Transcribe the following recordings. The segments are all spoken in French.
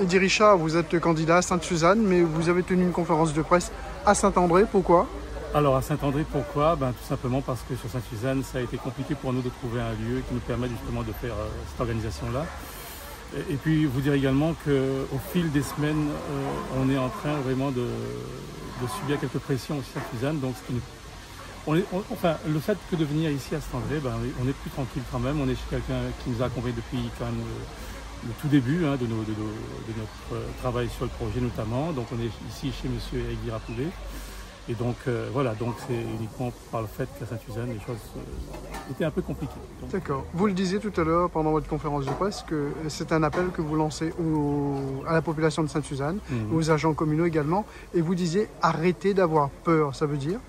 Eddy Richard, vous êtes candidat à Sainte-Suzanne, mais vous avez tenu une conférence de presse à Saint-André. Pourquoi? Alors à Saint-André, pourquoi? Tout simplement parce que sur Sainte-Suzanne, ça a été compliqué pour nous de trouver un lieu qui nous permette justement de faire cette organisation-là. Et puis vous dire également qu'au fil des semaines, on est en train vraiment de subir quelques pressions aussi à Sainte-Suzanne. Donc le fait que de venir ici à Saint-André, on est plus tranquille quand même. On est chez quelqu'un qui nous a accompagnés depuis quand même le tout début de notre travail sur le projet notamment. Donc on est ici chez M. Eddy Rapoulet. Et donc voilà, donc c'est uniquement par le fait qu'à Sainte-Suzanne, les choses étaient un peu compliquées. D'accord. Vous le disiez tout à l'heure pendant votre conférence de presse que c'est un appel que vous lancez à la population de Sainte-Suzanne, aux agents communaux également, et vous disiez arrêtez d'avoir peur, ça veut dire?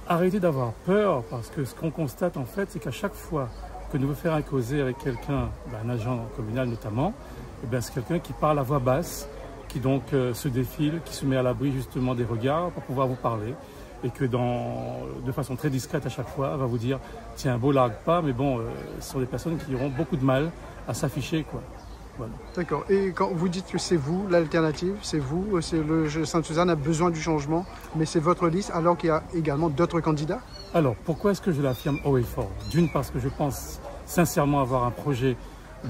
Arrêtez d'avoir peur, parce que ce qu'on constate en fait, c'est qu'à chaque fois que nous veut faire un causé avec quelqu'un, un agent communal notamment, c'est quelqu'un qui parle à voix basse, qui donc se défile, qui se met à l'abri justement des regards pour pouvoir vous parler, et que de façon très discrète à chaque fois, va vous dire « tiens, beau largue pas », mais bon, ce sont des personnes qui auront beaucoup de mal à s'afficher, quoi. Voilà. D'accord. Et quand vous dites que c'est vous l'alternative, c'est vous, Sainte-Suzanne a besoin du changement, mais c'est votre liste alors qu'il y a également d'autres candidats? Alors, pourquoi est-ce que je l'affirme haut et fort? D'une, parce que je pense sincèrement avoir un projet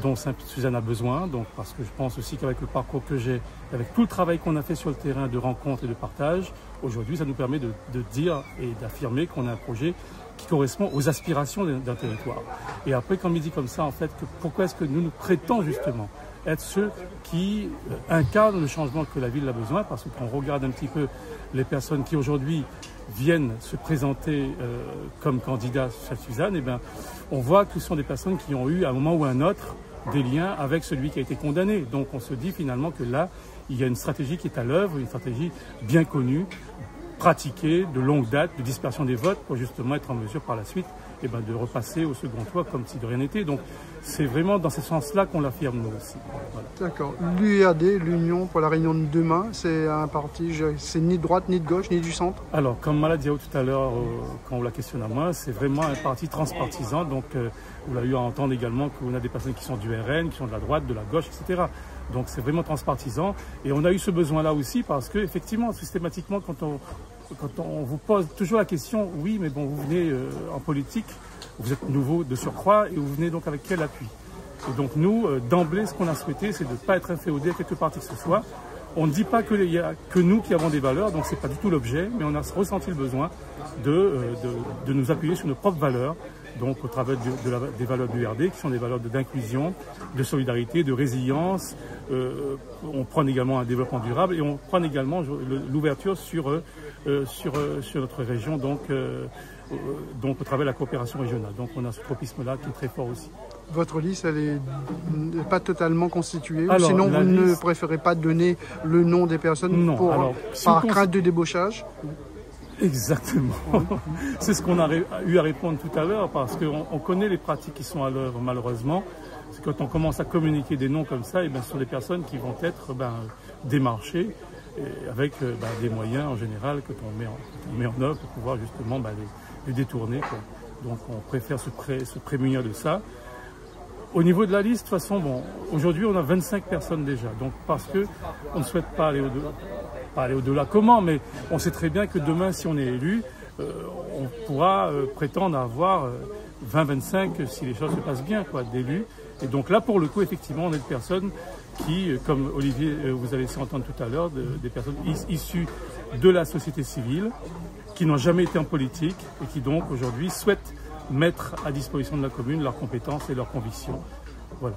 dont Sainte-Suzanne a besoin, donc parce que je pense aussi qu'avec le parcours que j'ai, avec tout le travail qu'on a fait sur le terrain de rencontre et de partage, aujourd'hui ça nous permet de dire et d'affirmer qu'on a un projet qui correspond aux aspirations d'un territoire. Et après, quand on me dit comme ça, en fait, pourquoi est-ce que nous prétendons justement être ceux qui incarnent le changement que la ville a besoin, parce que quand on regarde un petit peu les personnes qui aujourd'hui viennent se présenter comme candidats sur Sainte-Suzanne, on voit que ce sont des personnes qui ont eu à un moment ou à un autre des liens avec celui qui a été condamné. Donc on se dit finalement que là, il y a une stratégie qui est à l'œuvre, une stratégie bien connue, pratiquée, de longue date, de dispersion des votes, pour justement être en mesure par la suite de repasser au second tour comme si de rien n'était. Donc c'est vraiment dans ce sens-là qu'on l'affirme nous aussi. Voilà. D'accord. L'URD, l'Union pour la Réunion de demain, c'est un parti, c'est ni de droite, ni de gauche, ni du centre? Alors, comme Mala Diao tout à l'heure, quand on la questionne à moi, c'est vraiment un parti transpartisan. Donc, vous l'avez eu à entendre également qu'on a des personnes qui sont du RN, qui sont de la droite, de la gauche, etc. Donc, c'est vraiment transpartisan. Et on a eu ce besoin-là aussi parce que, effectivement, systématiquement, quand on vous pose toujours la question, oui, mais bon, vous venez en politique, vous êtes nouveau de surcroît, et vous venez donc avec quel appui? Et donc nous, d'emblée, ce qu'on a souhaité, c'est de ne pas être inféodé à quelque parti que ce soit. On ne dit pas qu'il n'y a que nous qui avons des valeurs, donc ce n'est pas du tout l'objet, mais on a ressenti le besoin de nous appuyer sur nos propres valeurs, donc au travers des valeurs de l'URD, qui sont des valeurs d'inclusion, de solidarité, de résilience. On prône également un développement durable et on prône également l'ouverture sur notre région, donc au travers de la coopération régionale. Donc on a ce tropisme-là qui est très fort aussi. Votre liste, elle n'est pas totalement constituée. Alors, sinon, vous ne préférez pas donner le nom des personnes par crainte de débauchage? Exactement. C'est ce qu'on a eu à répondre tout à l'heure, parce qu'on connaît les pratiques qui sont à l'œuvre malheureusement. C'est quand on commence à communiquer des noms comme ça, ce sont des personnes qui vont être démarchées avec des moyens en général que on met en œuvre pour pouvoir justement les détourner, quoi. Donc on préfère se prémunir de ça. Au niveau de la liste, de toute façon, aujourd'hui on a 25 personnes déjà, donc parce qu'on ne souhaite pas aller au-delà comment, mais on sait très bien que demain, si on est élu, on pourra prétendre avoir 20-25 si les choses se passent bien, d'élus. Et donc là, pour le coup, effectivement, on est des personnes qui, comme Olivier, vous avez laissé entendre tout à l'heure, des personnes issues de la société civile, qui n'ont jamais été en politique et qui donc aujourd'hui souhaitent mettre à disposition de la commune leurs compétences et leurs convictions. Voilà.